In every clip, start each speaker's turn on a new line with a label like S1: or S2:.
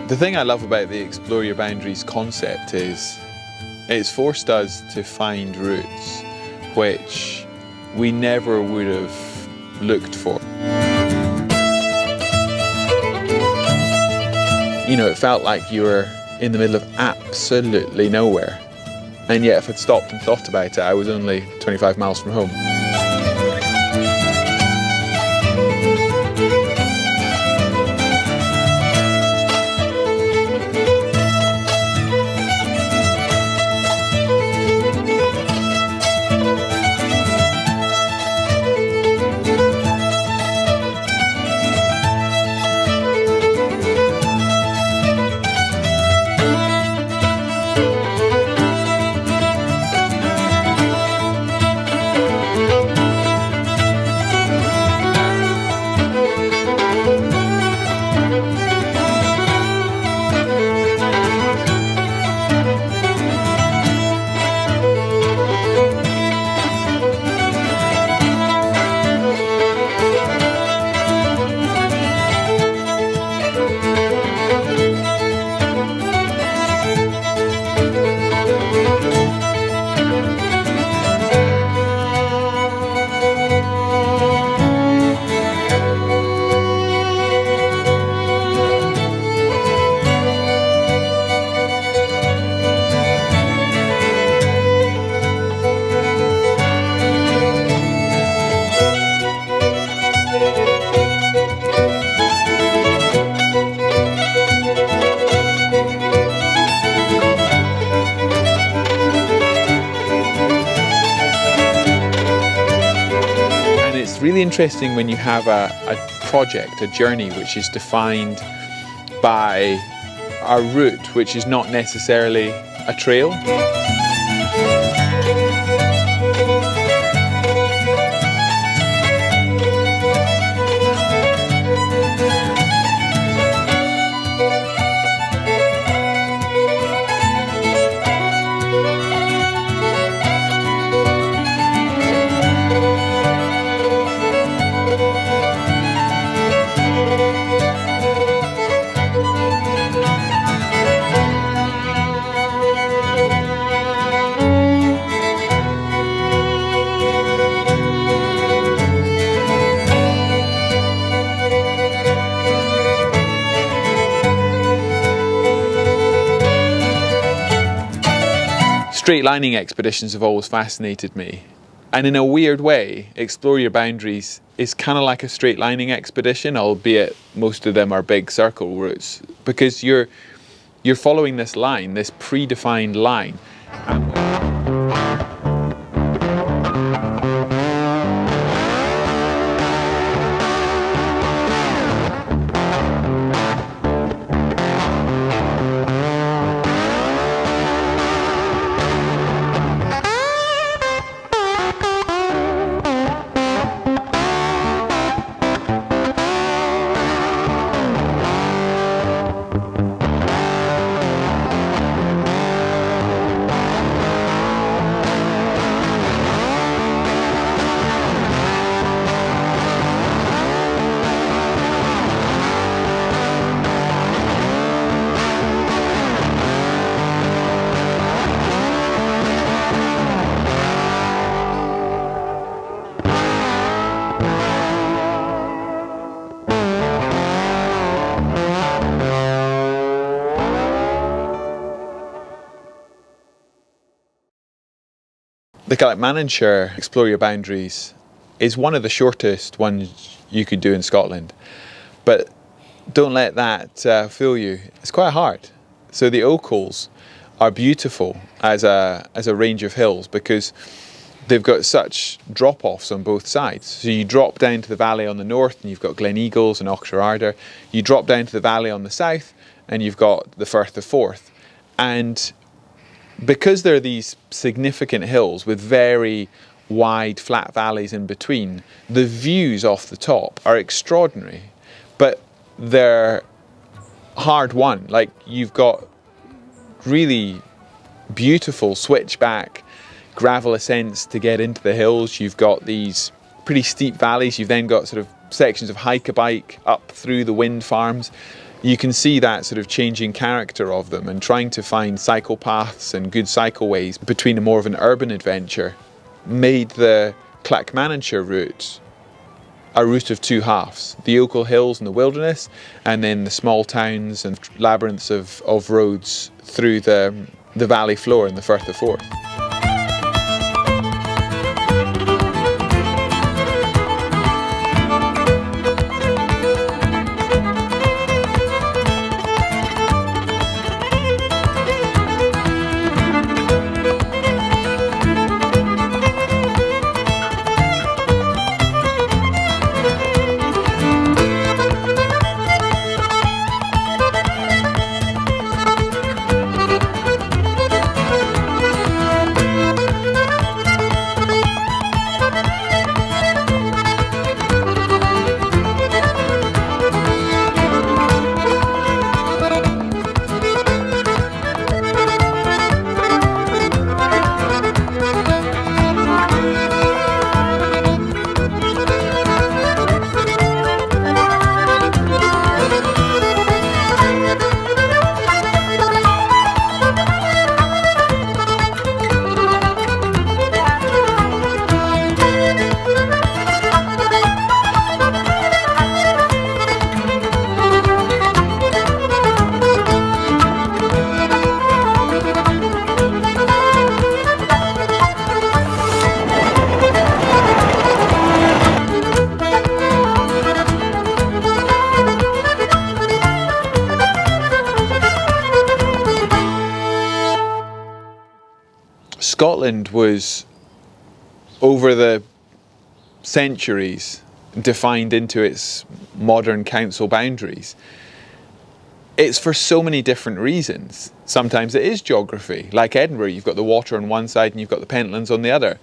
S1: The thing I love about the Explore Your Boundaries concept is it's forced us to find routes which we never would have looked for. You know, it felt like you were in the middle of absolutely nowhere. And yet if I'd stopped and thought about it, I was only 25 miles from home. It's really interesting when you have a project, a journey, which is defined by a route which is not necessarily a trail. Straight lining expeditions have always fascinated me, and in a weird way, Explore Your Boundaries is kind of like a straight lining expedition, albeit most of them are big circle routes, because you're following this line, this predefined line. The Carrickmannanshire Explore Your Boundaries is one of the shortest ones you could do in Scotland, but don't let that fool you. It's quite hard. So the Ochils are beautiful as a range of hills because they've got such drop-offs on both sides. So you drop down to the valley on the north and you've got Gleneagles and Auchterarder. You drop down to the valley on the south and you've got the Firth of Forth. And because there are these significant hills with very wide flat valleys in between, the views off the top are extraordinary, but they're hard won. Like, you've got really beautiful switchback gravel ascents to get into the hills. You've got these pretty steep valleys. You've then got sort of sections of hike-a-bike up through the wind farms. you can see that sort of changing character of them, and trying to find cycle paths and good cycleways between a more of an urban adventure made the Clackmannanshire route a route of two halves: the Ochil Hills and the wilderness, and then the small towns and labyrinths of roads through the valley floor and the Firth of Forth. Scotland was, over the centuries, defined into its modern council boundaries. It's for so many different reasons. Sometimes it is geography. Like Edinburgh, you've got the water on one side and you've got the Pentlands on the other.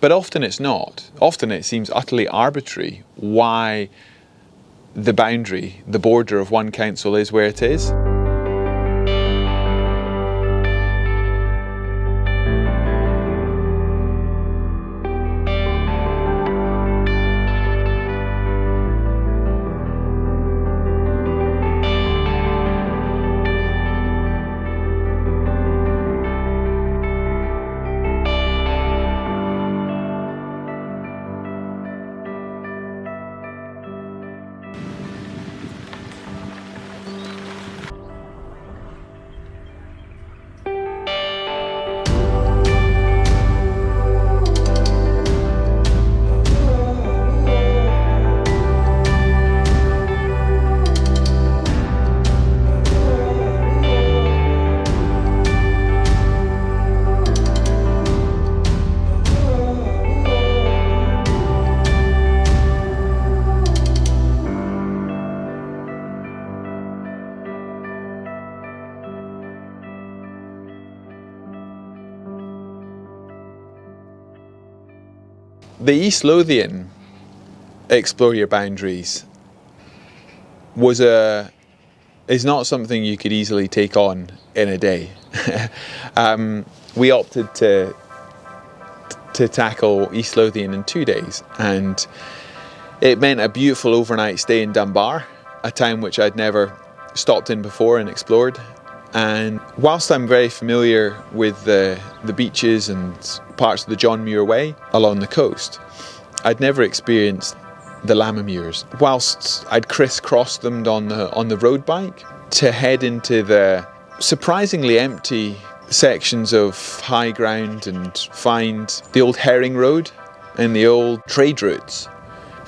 S1: But often it's not. Often it seems utterly arbitrary why the boundary, the border of one council is where it is. The East Lothian Explore Your Boundaries is not something you could easily take on in a day. We opted to tackle East Lothian in 2 days, and it meant a beautiful overnight stay in Dunbar, a town which I'd never stopped in before and explored. And whilst I'm very familiar with the beaches and parts of the John Muir Way along the coast, I'd never experienced the Lammermuirs. Whilst I'd crisscrossed them on the road bike to head into the surprisingly empty sections of high ground and find the old herring road and the old trade routes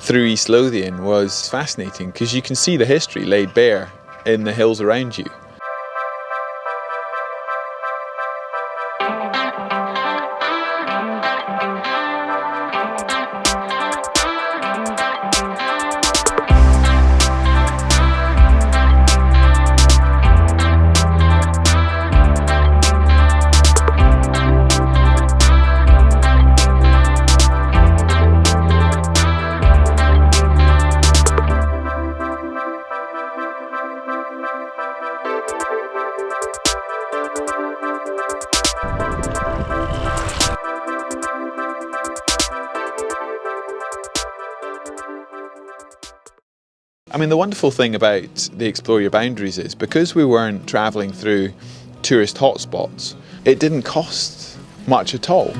S1: through East Lothian was fascinating, because you can see the history laid bare in the hills around you. I mean, the wonderful thing about the Explore Your Boundaries is because we weren't travelling through tourist hotspots, it didn't cost much at all.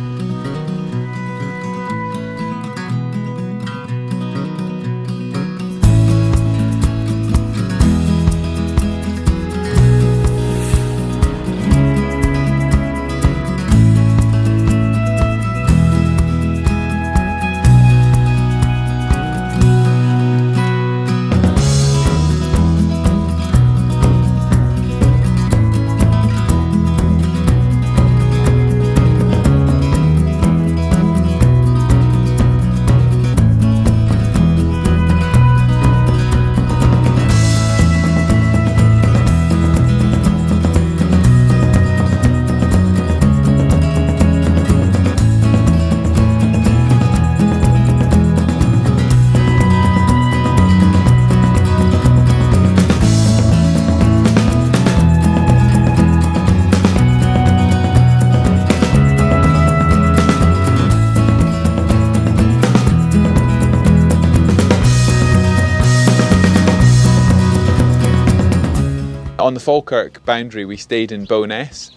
S1: On the Falkirk boundary, we stayed in Bowness,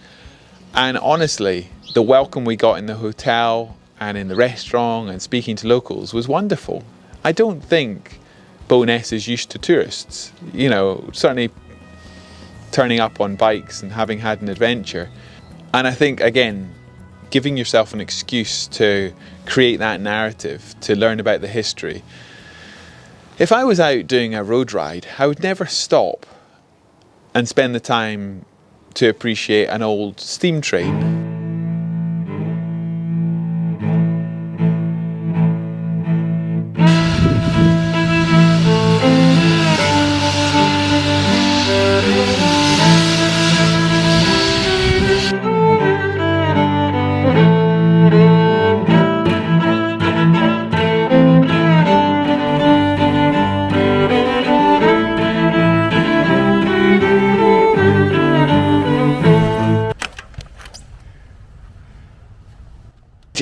S1: and honestly, the welcome we got in the hotel and in the restaurant and speaking to locals was wonderful. I don't think Bowness is used to tourists, you know, certainly turning up on bikes and having had an adventure. And I think, again, giving yourself an excuse to create that narrative, to learn about the history. If I was out doing a road ride, I would never stop and spend the time to appreciate an old steam train.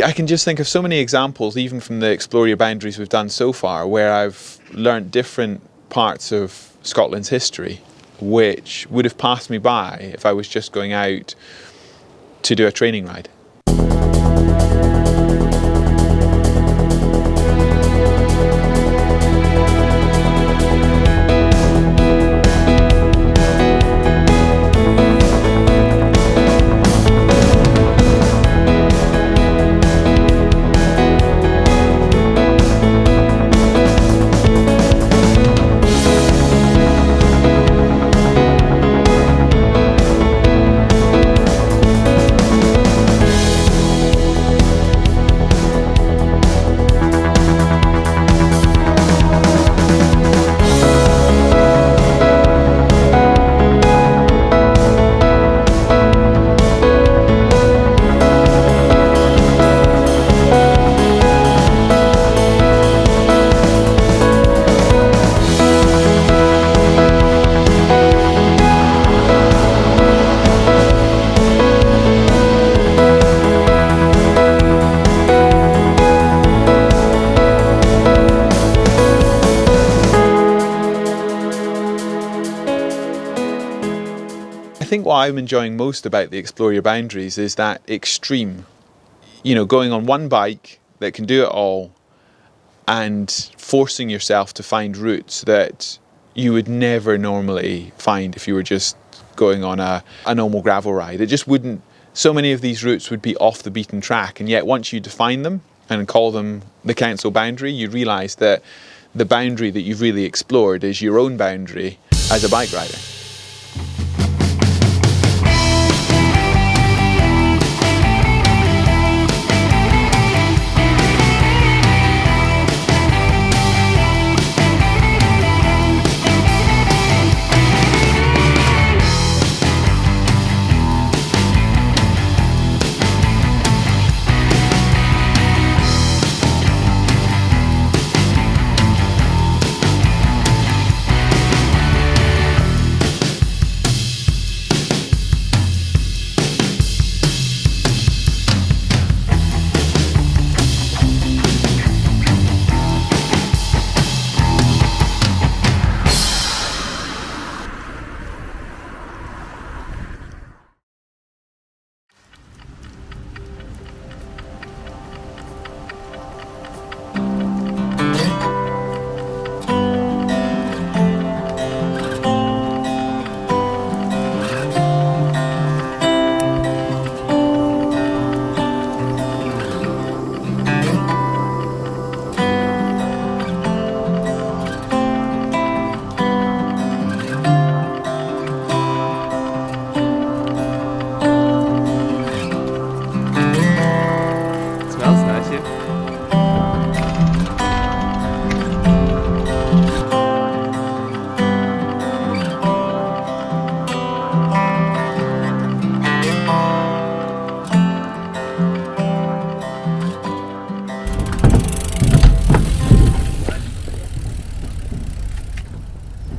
S1: I can just think of so many examples, even from the Explore Your Boundaries we've done so far, where I've learnt different parts of Scotland's history, which would have passed me by if I was just going out to do a training ride. I think what I'm enjoying most about the Explore Your Boundaries is that extreme, you know, going on one bike that can do it all and forcing yourself to find routes that you would never normally find if you were just going on a normal gravel ride. It just wouldn't, so many of these routes would be off the beaten track, and yet once you define them and call them the council boundary, you realise that the boundary that you've really explored is your own boundary as a bike rider.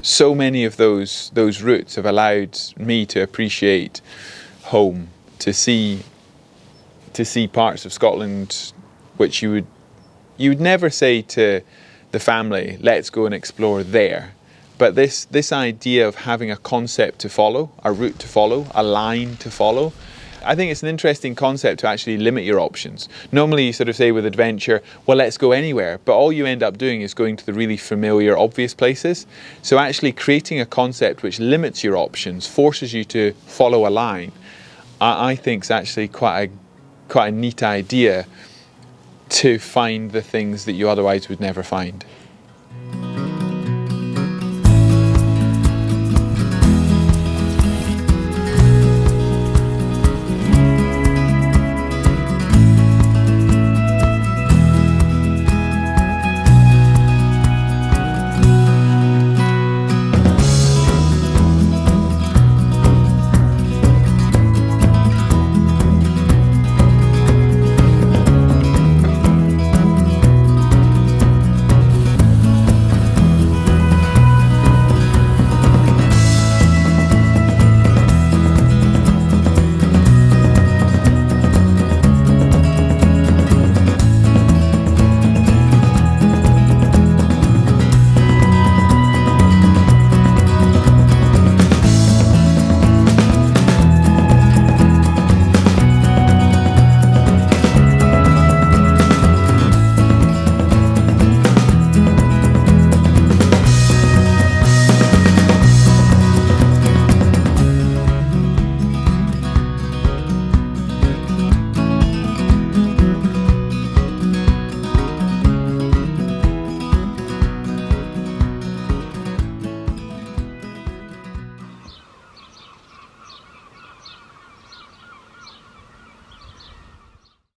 S1: So many of those routes have allowed me to appreciate home, to see parts of Scotland which you would never say to the family, let's go and explore there. But this idea of having a concept to follow, a route to follow, a line to follow, I think it's an interesting concept to actually limit your options. Normally you sort of say with adventure, well, let's go anywhere, but all you end up doing is going to the really familiar, obvious places. So actually creating a concept which limits your options, forces you to follow a line, I think is actually quite a neat idea to find the things that you otherwise would never find.